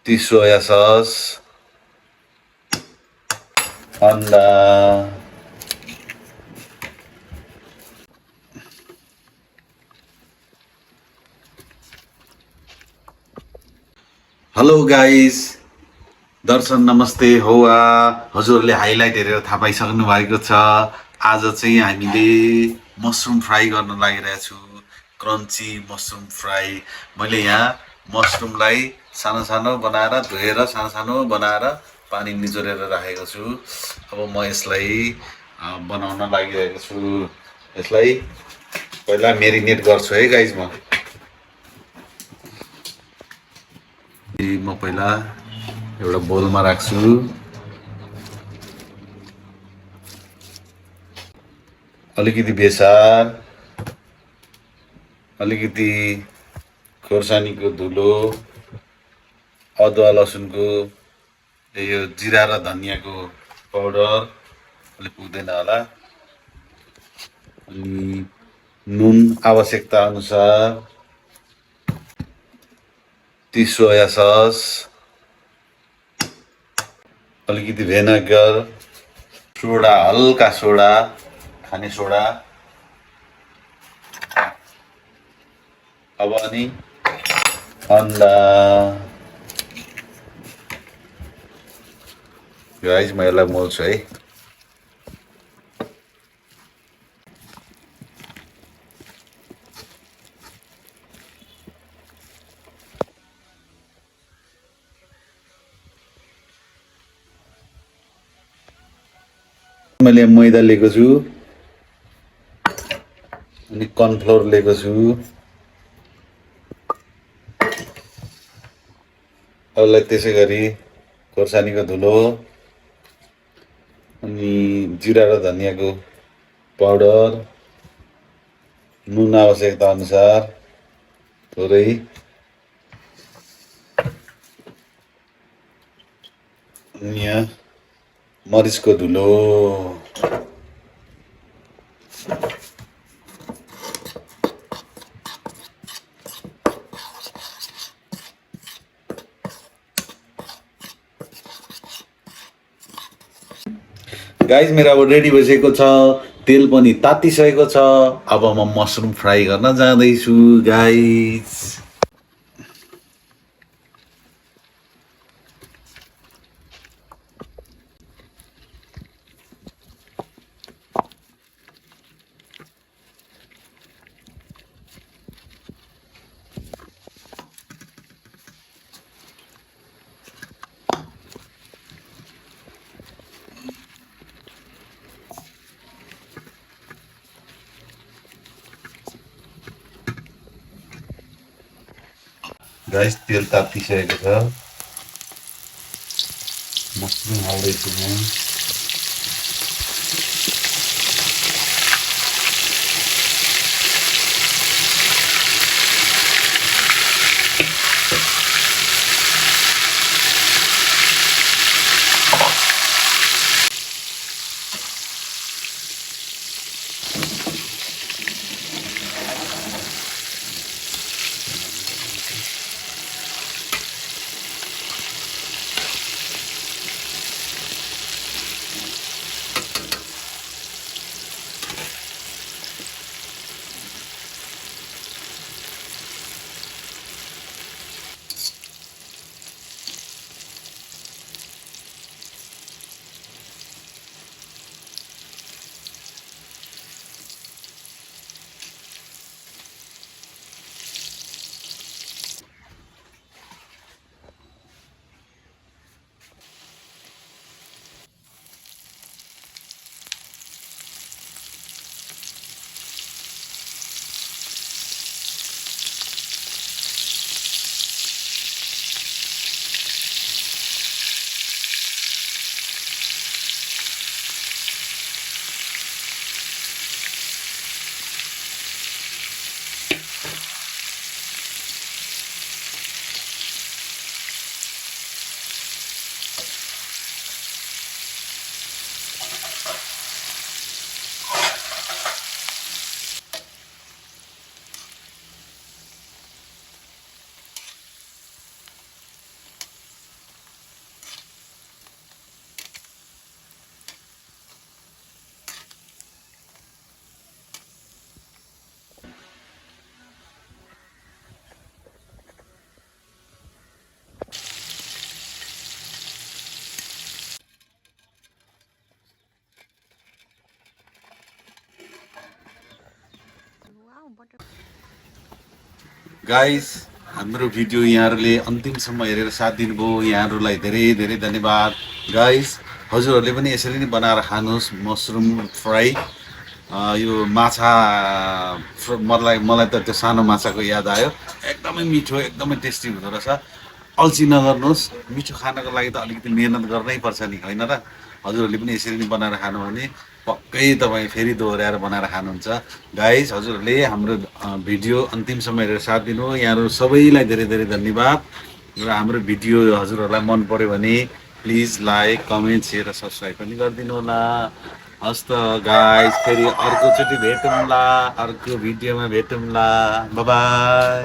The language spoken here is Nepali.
ती सोया सस, अन्डा, हेलो गाइस, दर्शन नमस्ते हौवा। हजुरहरूले हाइलाइट हेरेर थाहा पाइसक्नु भएको छ। आज चाहिँ हामीले मसरुम फ्राई गर्न लागिरहेछु। Crunchy mushroom fry. मैले यहाँ मसरुमलाई सानो सानो बनाएर धोएर सानो सानो बनाएर पानी निचोरेर राखेको छु। अब म यसलाई बनाउन लागिरहेको छु। यसलाई पहिला मेरिनेट गर्छु है गाइस। म पहिला एउटा बोलमा राख्छु। अलिकति बेसार, अलिकति खोर्सानीको धुलो, अदुवा लसुनको यो जिरा र धनियाँको पाउडर, अलि पुग्दैन होला, अनि नुन आवश्यकता अनुसार, ती सोया सस, अलिकति भेनेगर, सोडा, हल्का सोडा, खाने सोडा। अब अनि अन्डा। गाइस म यसलाई मोल्छु है। मैले मैदा लिएको छु अनि कर्नफ्लोर लिएको छु। अरूलाई त्यसै गरी खोर्सानीको धुलो अनि जिरा र धनियाँको पाउडर, नुन आवश्यकता अनुसार थोरै, अनि यहाँ मरिचको धुलो। गाइस मेरो अब रेडी भइसकेको छ। तेल पनि तातिसकेको छ। अब म मसरुम फ्राई गर्न जाँदैछु गाइस। गाइस तेल तातिसकेको छ। मसरुम हाल्दैछु म। गाइस हाम्रो भिडियो यहाँहरूले अन्तिमसम्म हेरेर साथ दिनुभयो, यहाँहरूलाई धेरै धेरै धन्यवाद। गाइस हजुरहरूले पनि यसरी नै बनाएर खानुहोस् मसरुम फ्राई। यो माछा मलाई त त्यो सानो माछाको याद आयो। एकदमै मिठो, एकदमै टेस्टी हुँदो रहेछ। अल्छी नगर्नुहोस्, मिठो खानको लागि त अलिकति मेहनत गर्नै पर्छ नि, होइन र? हजुरहरूले पनि यसरी नै बनाएर खानु भने पक्कै तपाईँ फेरि दोहोऱ्याएर बनाएर खानुहुन्छ। गाइस हजुरहरूले हाम्रो भिडियो अन्तिमसम्म हेरेर साथ दिनु, यहाँहरू सबैलाई धेरै धेरै धन्यवाद। र हाम्रो भिडियो हजुरहरूलाई मन पर्यो भने प्लिज लाइक, कमेन्ट, सेयर र सब्सक्राइब पनि गरिदिनु होला। हस् त गाइस, फेरि अर्कोचोटि भेटौँला, अर्को भिडियोमा भेटौँला। By by.